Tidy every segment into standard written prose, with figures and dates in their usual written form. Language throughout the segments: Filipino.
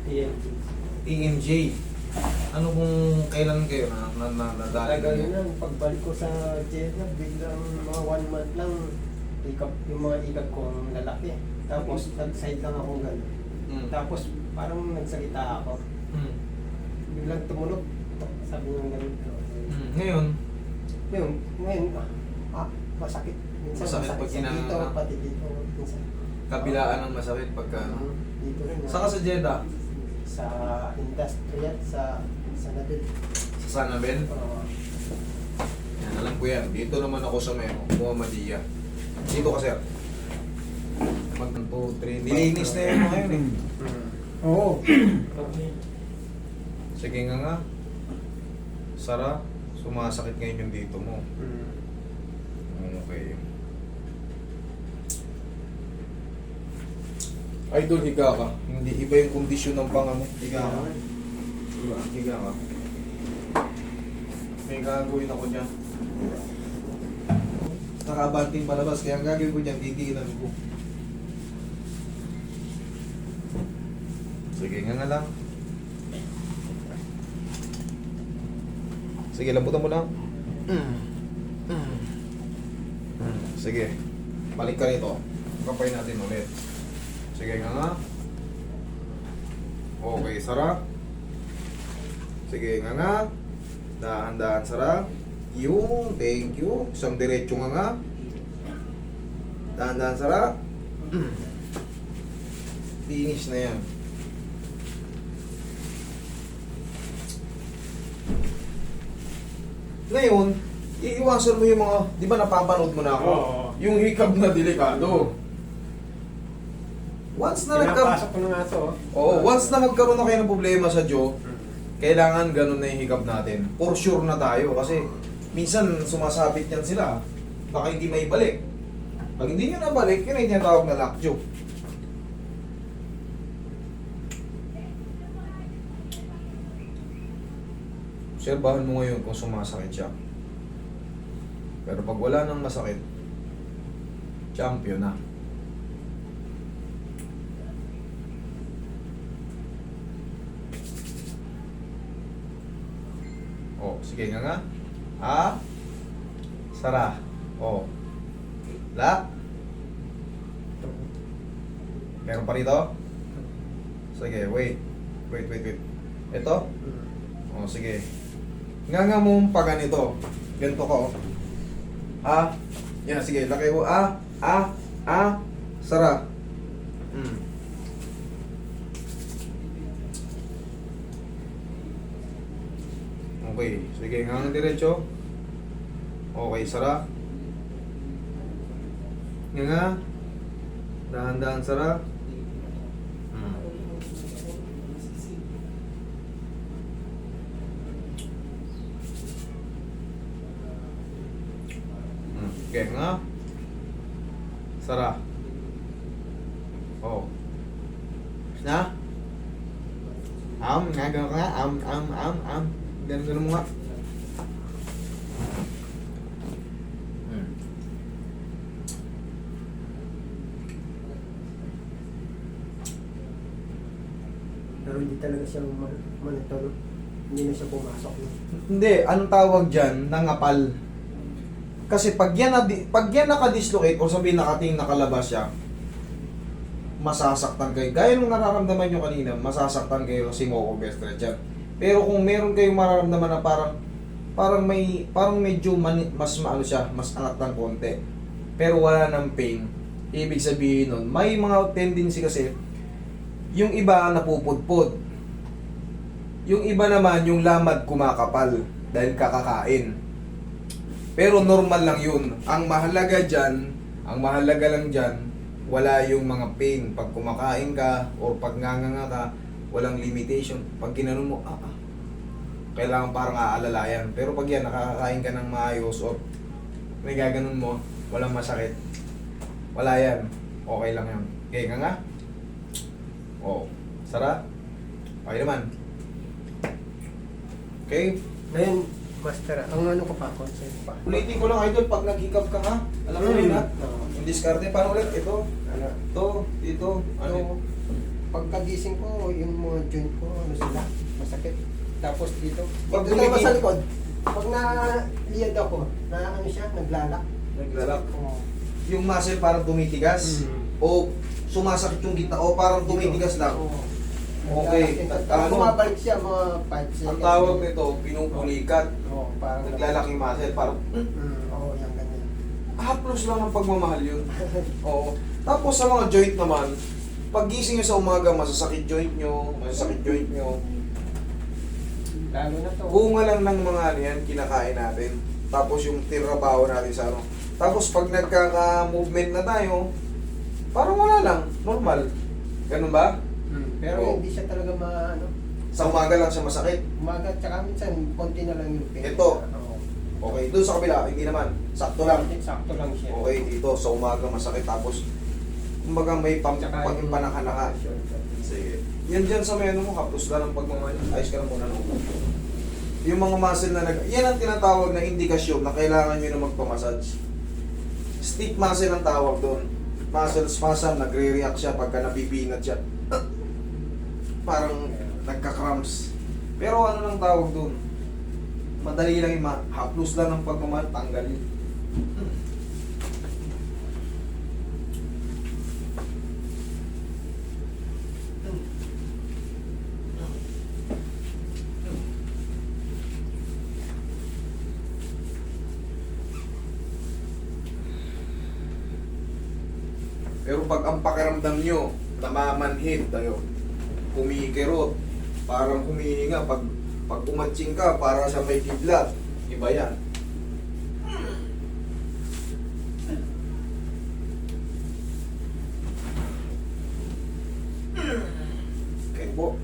Yan. TMJ. Ano kung kailan kayo nadali Tagal niyo? na, pagbalik ko sa Jeddah, biglang mga 1 month lang, yung mga ikap ko ang lalaki. Tapos nag-side lang ako gano'n. Mm. Tapos parang nagsalita ako. Mm. Biglang tumunog. Sabi ng gano'n. Mm. Ngayon, Ngayon, masakit. Minsan Masakit pag sa dito, ginagawa. pati dito. Minsan. kabilaan ng masakit pagka ano. Dito rin. Saka sa Jeddah, Sa industrial, sa Nabil. sa Sanabel. Yan, alam ko yan. Dito naman ako sa Muhammadiyya. Dito ka, sir. 1, 2, 3. Nilinis na yun mga yun eh. Oo. Sige nga. Sara, sumasakit ngayon yung dito mo. Okay. Idol, higa ka. Hindi iba yung kondisyon ng panga mo. Higa ka. Higa ka. May gagawin ako dyan. Nakabanting palabas. Kaya ang gagawin ko dyan, titiinan ko. Sige nga lang. Sige, lambutan mo lang. Sige. Balik ka rito. Kapay natin ulit. Sige nga. Okay, Sara. Sige nga. Dahan-dahan, Sara. Yung, thank you. Isang diretso nga. Dahan-dahan, Sara. Finish na yan. Ngayon, iiwasan mo yung mga, di ba napapanood mo na ako? Oo. Yung hikab na delikado. Once na Pinapasok ko na nga ito. once na magkaroon na kayo ng problema sa jaw, kailangan ganun na yung hikab natin. For sure na tayo kasi minsan sumasabit yan sila. Baka hindi may balik. Pag hindi nyo nabalik, yun ay tinatawag na lockjaw. Obserbahan mo ngayon kung sumasakit siya. Pero pag wala nang masakit, champion na. Oh, sige nga. Sara. Oh. La. Meron pa rito? Sige, wait. Wait. Ito? Oh, sige. Nga mo pa ganito. Ganito ko. Yan, sige. Laki mo. Sara. Okay. Sige, nga diretso. Okay, Sara. Nga. Dahan-dahan, Sara. Okay, nga. Sara. Oh. Na? Nga gano'n ka nga. Ganun mo nga. Pero hindi talaga siya manito, no? Hindi na siya pumasok, no? Hindi, anong tawag dyan? Nangapal. Kasi pag yan naka-dislocate o sabihin nakating nakalabas siya, masasaktan kayo. Gaya nung nararamdaman nyo kanina, masasaktan kayo si Moko best friend dyan. Pero kung meron kayong mararamdaman na parang medyo mas maano siya, mas angat ng konti. Pero wala ng pain. Ibig sabihin nun, may mga tendency kasi, yung iba napupudpod. Yung iba naman, yung lamad kumakapal dahil kakakain. Pero normal lang yun. Ang mahalaga lang dyan, wala yung mga pain. Pag kumakain ka, o pag nganganga ka, walang limitation. Pag ginanon mo, kailangan parang aalalayan. Pero pag yan, nakakakain ka ng maayos, o may gaganon mo, walang masakit. Wala yan. Okay lang yan. Okay ka nga? Oh, Sara? Okay naman. Okay? Ngayon, Master, ang ano ko pa, concept pa. Ulitin ko lang, idol, pag nag-hiccup ka ha, alam mo rin ha? Oo. Yung diskarte, paano ulit? Ito, Ano? ito, dito, ano? pagkagising ko, yung mga joint ko, ano sila, masakit. Tapos dito, Pag dito naman bumigay- sa likod, pag na-liyad ako, na ano siya, naglalak. Naglalak. Oo. Yung muscle parang tumitigas. Mm. O sumasakit yung gitna. O parang tumitigas lang. Oo. Okay. Naglalak. Ano? Bumabalik siya mga 5 seconds. Ang tawag nito, pinupulikat. Oo, parang Naglalak yung muscle. Parang, Oo, yan ganyan. haplos lang ng pagmamahal yun. Oo. Tapos sa mga joint naman, pag gising nyo sa umaga, masasakit joint nyo, Lalo na to. bunga lang ng mga ano yan, kinakain natin. Tapos yung tirabaho natin sa ano. Tapos pag nagkaka-movement na tayo, parang wala lang, normal. Ganun ba? Pero Oo. hindi siya talaga ano, Sa umaga lang siya masakit. umaga, tsaka minsan, konti na lang yung pain. Ito. Oo. Okay, doon sa kabila, hindi naman. Sakto lang. Sakto lang siya. Okay, dito sa umaga masakit. Tapos, kumbaga may pagpanaka-naka. Sige. Yan dyan sa may ano mo, haplos lang ang pagmamahal. Ayos ka lang muna. No? Yung mga muscle na yan ang tinatawag na indikasyon na kailangan nyo na magpamassage. Stiff muscle ang tawag doon. Muscle spasm, nagre-react siya pagka nabibinat siya. Parang nagka-cramps. Pero ano nang tawag doon? Madali lang yung haplos lang ng pagmamahal, tanggal yun. Pero pag ang pakiramdam nyo, namamanhid tayo, kumikirot, parang humihinga, pag umatsing ka, para sa may kidlat, iba yan. Okay po.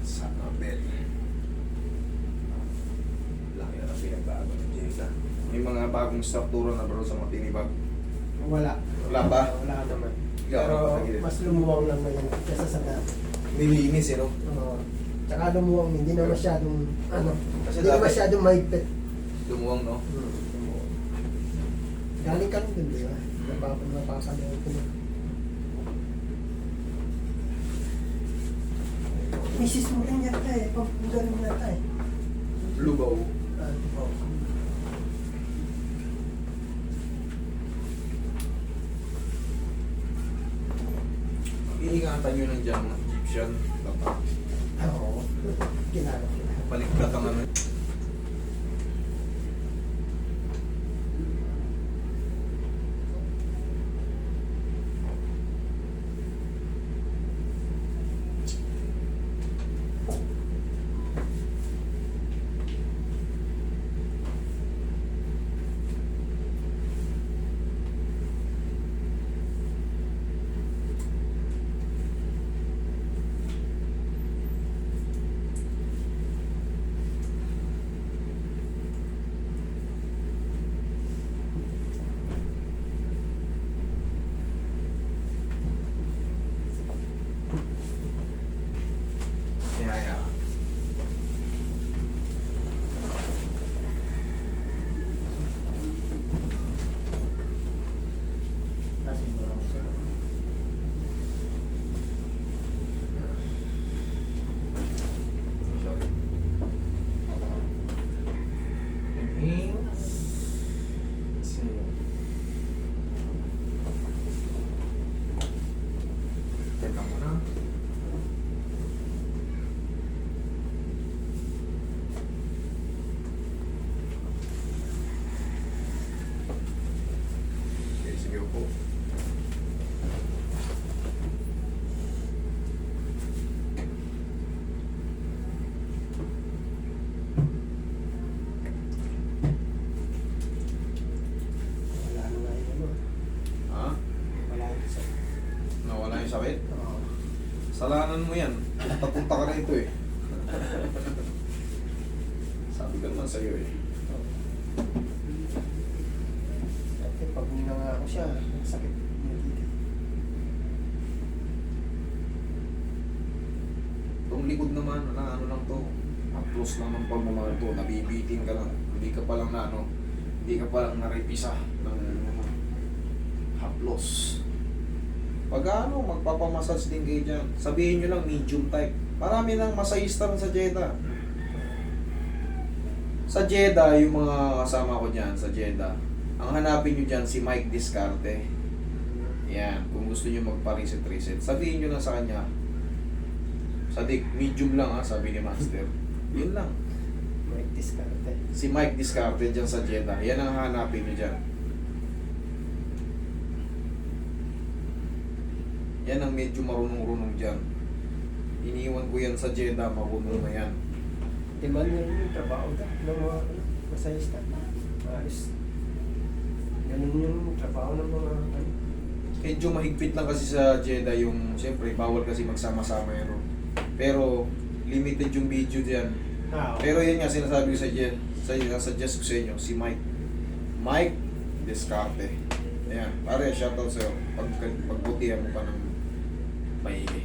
Sanabel. Laki na ng pinagbago ng Jessa. May mga bagong struktura na bro sa mga tinibag. Wala. Wala ba? Wala naman. Ikaw, Pero nakagilid. mas lumuwang lang ngayon kaysa sa dati. Nilinis eh, no? Oo. Tsaka lumuwang, hindi na masyadong, ano, Kasi hindi na dati- masyadong mahigpit. Lumuwang, no? Lumuwang. Galing ka rin dun, di ba? Napapanood ko na. Misis mo rin yata eh, pag ganun yata eh. Lubaw. Oo. Iingatan nyo ng dyan, mga Egyptian. Dapat. Oo. Ginagawa ko. Baliktat ang ano. Yeah. Sorry. Inhale. Exhale. Teka muna. Okay, sige po. Wala na nga yun, ano. Ha? Wala na sa... Nawala yung sakit? Oo. Salanan mo yan. Papunta ka na ito eh. Sabi ko naman sa'yo eh. Dati pag ninanga ko siya, sakit. Itong likod naman, na ano lang to. Haplos lang ng pagmamahal to, nabibitin ka lang. Hindi ka palang na ano, hindi ka palang naripisa ng haplos. Pag ano, magpapamassage din kayo dyan. Sabihin nyo lang medium type. Marami nang masayista sa Jeddah. Sa Jeddah, yung mga kasama ko dyan sa Jeddah, ang hanapin nyo dyan si Mike Discarte. Yan, kung gusto nyo magpa-reset, sabihin nyo lang sa kanya, Sadik, medium lang ha, sabi ni Master. Yun lang. Mike Discarte. Si Mike Discarte dyan sa Jeddah. Yan ang hanapin nyo dyan. Yan ang medyo marunong-runong dyan. Iniwan ko yan sa Jeddah, marunong na yan. Demand nyo yung trabaho ka ng mga masayista. Ayos. Ganun yung trabaho ng mga ano. Medyo mahigpit lang kasi sa Jeddah yung, siyempre, bawal kasi magsama-sama yan. No? Pero, limited yung video dyan. Pero yun nga, sinasabi ko suggest ko sa inyo, si Mike Discarte. Ayan, pare, shoutout sa'yo. Pagbutihan mo pa ng maigi.